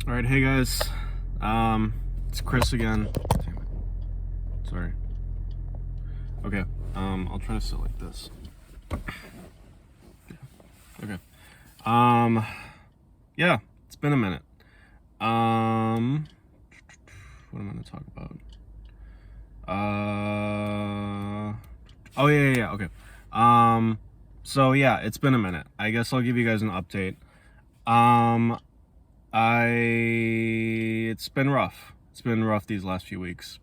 All right, hey guys, it's Chris again. Damn it. Sorry. Okay, I'll try to sit like this. Okay. Yeah, it's been a minute. What am I gonna talk about? Oh yeah. Okay. So yeah, it's been a minute. I guess I'll give you guys an update. Um, it's been rough. It's been rough these last few weeks.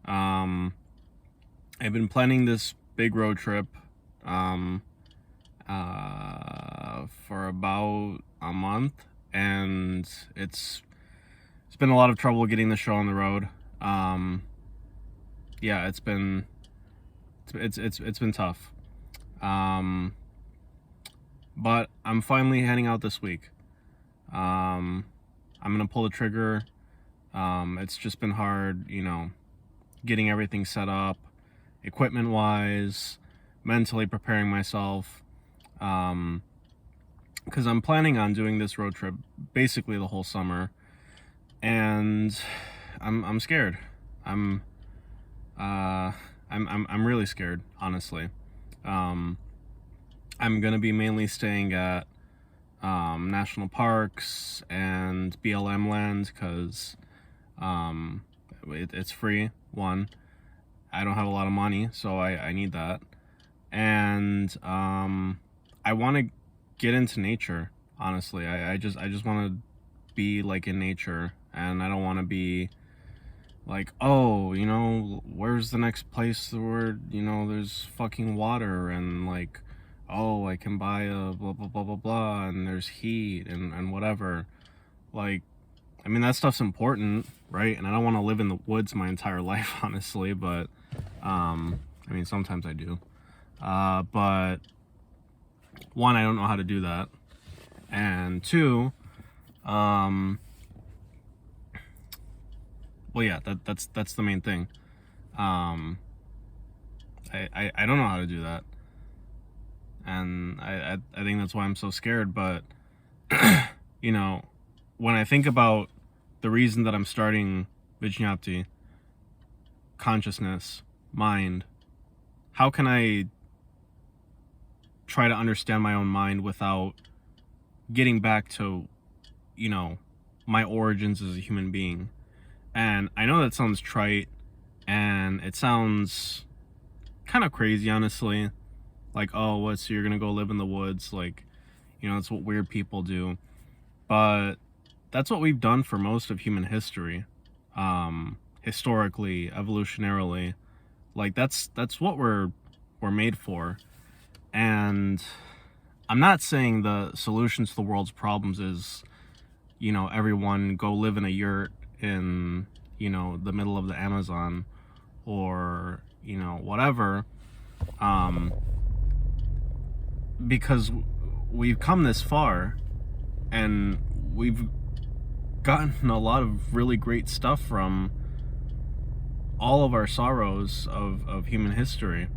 I've been planning this big road trip for about a month, and it's been a lot of trouble getting the show on the road. Yeah, it's been tough. But I'm finally heading out this week. I'm gonna pull the trigger. It's just been hard, getting everything set up, equipment wise, mentally preparing myself. Because I'm planning on doing this road trip basically the whole summer, and I'm scared. I'm really scared, honestly. I'm gonna be mainly staying at national parks and BLM land because it's free. One, I don't have a lot of money, so I need that, and I want to get into nature. Honestly, I just want to be like in nature, and I don't want to be like, oh, where's the next place where there's fucking water, and like, oh, I can buy a blah blah blah blah blah, and there's heat and whatever. Like, I mean, that stuff's important, right? And I don't want to live in the woods my entire life, honestly, but I mean, sometimes I do. But one, I don't know how to do that, and two, well, yeah, that's the main thing. I don't know how to do that, and I think that's why I'm so scared. But when I think about the reason that I'm starting Vijñāti, consciousness, mind, how can I try to understand my own mind without getting back to, my origins as a human being? And I know that sounds trite, and it sounds kind of crazy, honestly. Like, oh, what, so you're gonna go live in the woods? Like, that's what weird people do. But that's what we've done for most of human history. Historically, evolutionarily. Like, that's what we're made for. And I'm not saying the solution to the world's problems is, everyone go live in a yurt in, the middle of the Amazon, or, whatever. Because we've come this far, and we've gotten a lot of really great stuff from all of our sorrows of human history.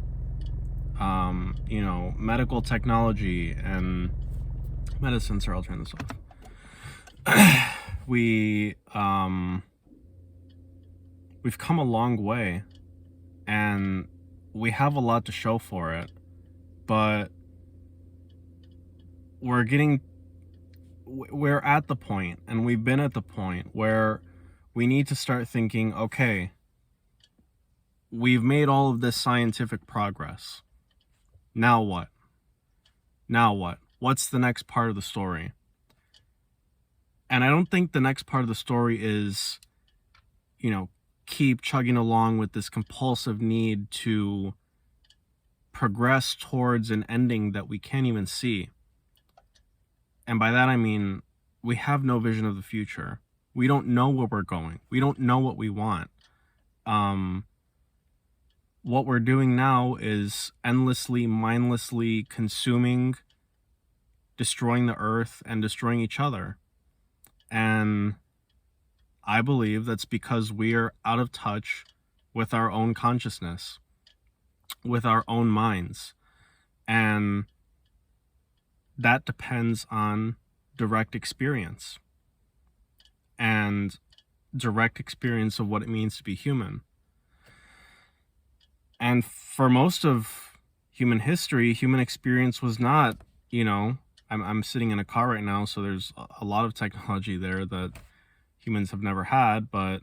Medical technology and medicine. Sorry, I'll turn this off. We've come a long way, and we have a lot to show for it, but we're at the point, and we've been at the point where we need to start thinking, okay, we've made all of this scientific progress. Now what? What's the next part of the story? And I don't think the next part of the story is, keep chugging along with this compulsive need to progress towards an ending that we can't even see. And by that I mean, we have no vision of the future. We don't know where we're going. We don't know what we want. What we're doing now is endlessly, mindlessly consuming, destroying the earth, and destroying each other. And I believe that's because we are out of touch with our own consciousness, with our own minds. And that depends on direct experience. and direct experience of what it means to be human. And for most of human history, human experience was not, I'm sitting in a car right now, so there's a lot of technology there that humans have never had, but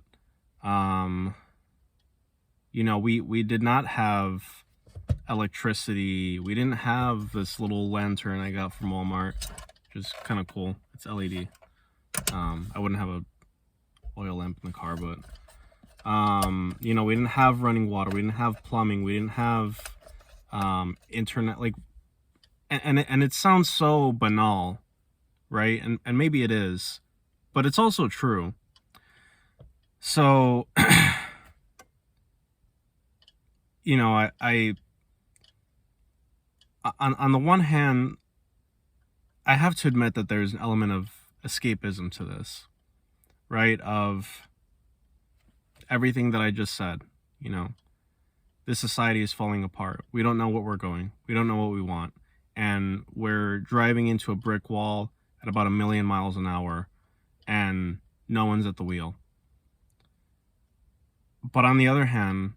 we did not have electricity. We didn't have this little lantern I got from Walmart, which is kind of cool. It's LED. I wouldn't have a oil lamp in the car, but we didn't have running water, we didn't have plumbing, we didn't have internet, like, and it sounds so banal, right? And maybe it is, but it's also true. So I on the one hand, I have to admit that there's an element of escapism to this, right? Of everything that I just said. This society is falling apart. We don't know what we're going. We don't know what we want. And we're driving into a brick wall at about 1,000,000 miles an hour, and no one's at the wheel. But on the other hand,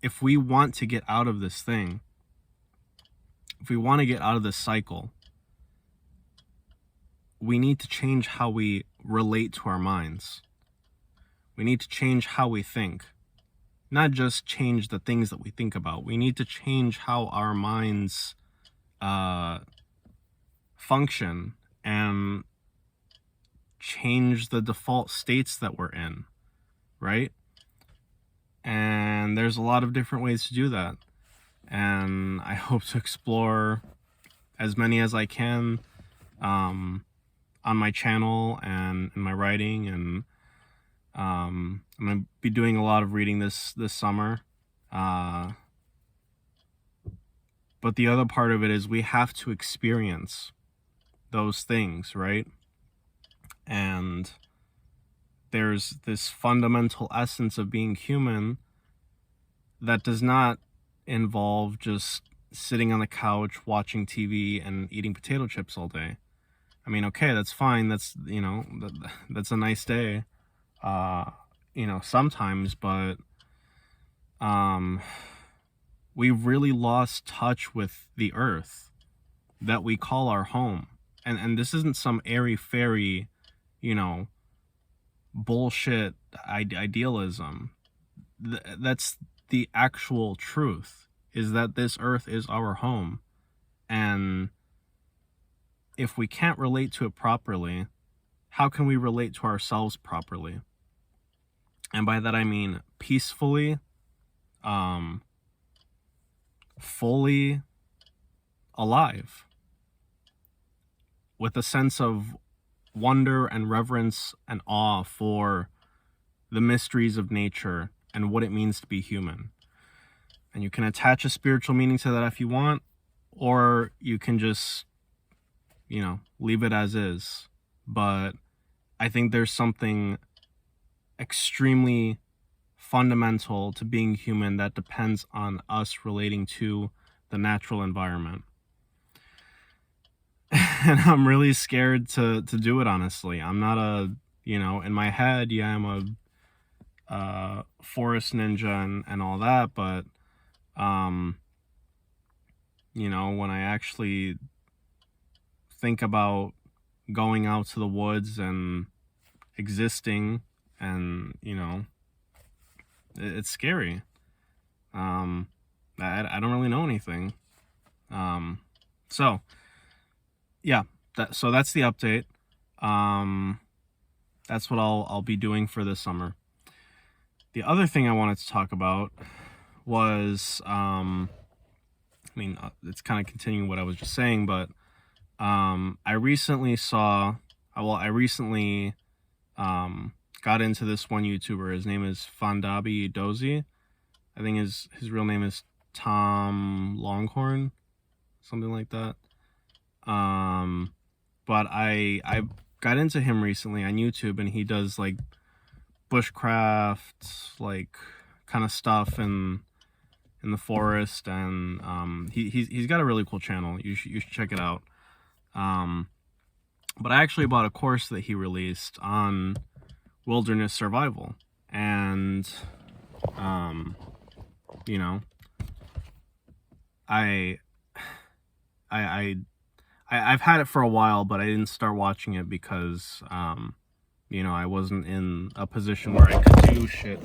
if we want to get out of this thing, if we want to get out of this cycle, we need to change how we relate to our minds. We need to change how we think. Not just change the things that we think about. We need to change how our minds function and change the default states that we're in, right? And there's a lot of different ways to do that. And I hope to explore as many as I can on my channel and in my writing. And I'm going to be doing a lot of reading this summer. But the other part of it is we have to experience those things, right? And there's this fundamental essence of being human that does not involve just sitting on the couch, watching TV, and eating potato chips all day. I mean, okay, that's fine. That's, that's a nice day. Sometimes, but we've really lost touch with the earth that we call our home. And this isn't some airy-fairy, bullshit idealism. That's the actual truth, is that this earth is our home. And if we can't relate to it properly, how can we relate to ourselves properly? And by that I mean peacefully, fully alive, with a sense of wonder and reverence and awe for the mysteries of nature and what it means to be human. And you can attach a spiritual meaning to that if you want, or you can just, leave it as is. But I think there's something extremely fundamental to being human that depends on us relating to the natural environment. And I'm really scared to do it, honestly. I'm not in my head, yeah, I'm a forest ninja and all that, but when I actually think about going out to the woods and existing, and it's scary. I don't really know anything. So yeah, that's the update. That's what I'll be doing for this summer. The other thing I wanted to talk about was it's kind of continuing what I was just saying, but I recently got into this one YouTuber. His name is Fondabi Dozy. I think his real name is Tom Longhorn, something like that. But I got into him recently on YouTube, and he does like bushcraft, like kind of stuff in the forest, and he's got a really cool channel. You should check it out. But I actually bought a course that he released on wilderness survival, and you know, I I I I've had it for a while, but I didn't start watching it because I wasn't in a position where I could do shit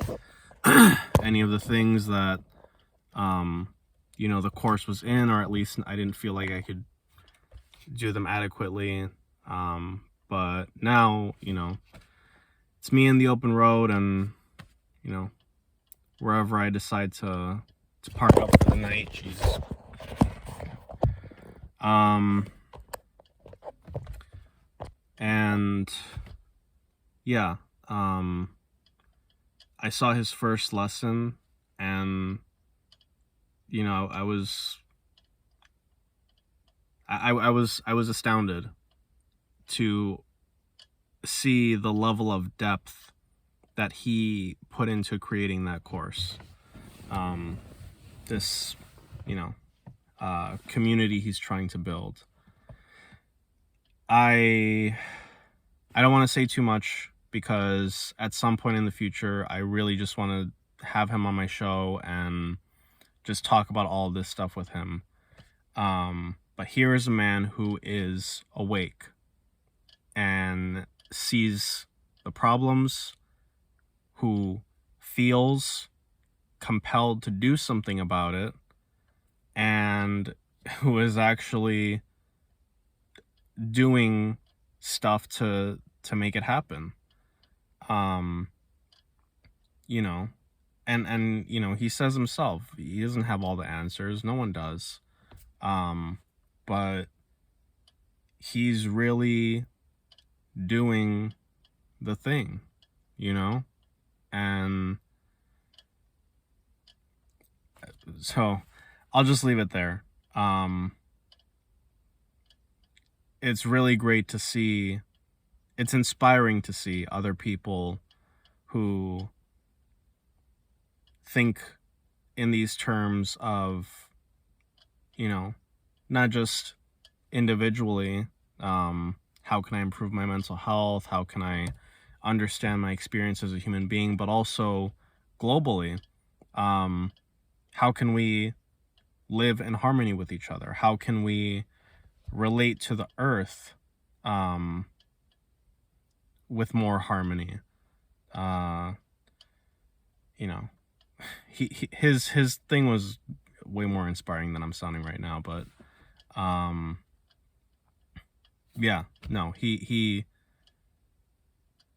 any of the things that the course was in, or at least I didn't feel like I could do them adequately. But now, it's me in the open road, and wherever I decide to park up for the night. Jesus. And yeah, I saw his first lesson, and I was astounded to see the level of depth that he put into creating that course. This, community he's trying to build. I don't want to say too much, because at some point in the future, I really just want to have him on my show and just talk about all this stuff with him. But here is a man who is awake and sees the problems, who feels compelled to do something about it, and who is actually doing stuff to make it happen. And he says himself, he doesn't have all the answers. No one does. But he's really doing the thing, and so I'll just leave it there. It's really great to see, it's inspiring to see other people who think in these terms of, not just individually, how can I improve my mental health? How can I understand my experience as a human being? But also globally, how can we live in harmony with each other? How can we relate to the earth with more harmony? His thing was way more inspiring than I'm sounding right now, but yeah, no,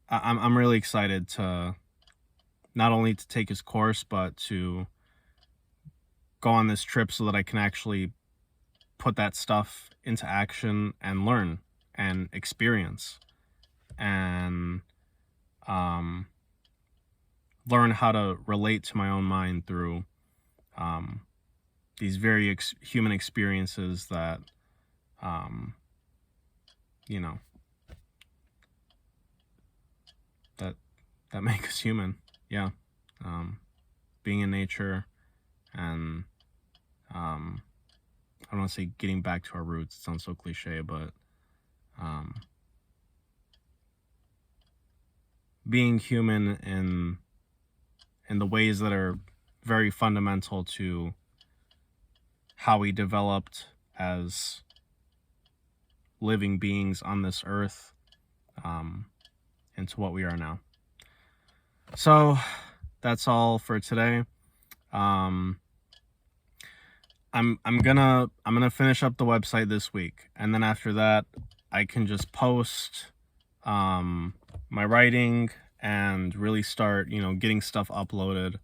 I'm really excited to not only to take his course, but to go on this trip so that I can actually put that stuff into action and learn and experience, and learn how to relate to my own mind through these very human experiences that that make us human. Yeah. Being in nature, and I don't want to say getting back to our roots. It sounds so cliche, but being human in the ways that are very fundamental to how we developed as living beings on this earth, into what we are now. So that's all for today. I'm gonna finish up the website this week, and then after that I can just post my writing and really start getting stuff uploaded,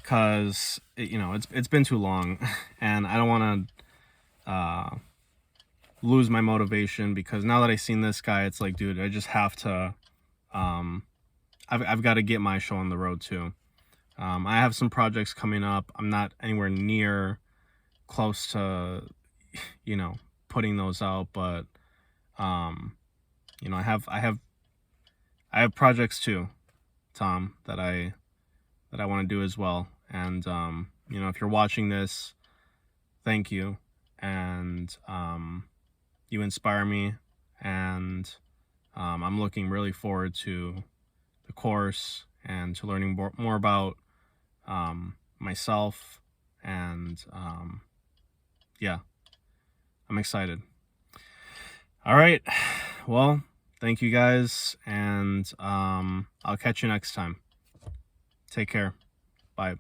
because it's been too long and I don't want to lose my motivation, because now that I've seen this guy, it's like, dude, I just have to I've got to get my show on the road too. I have some projects coming up. I'm not anywhere near close to putting those out, but I have projects too, Tom, that I want to do as well. And if you're watching this, thank you, and you inspire me, and I'm looking really forward to the course and to learning more about myself, and yeah, I'm excited. All right, well, thank you guys, and I'll catch you next time. Take care. Bye.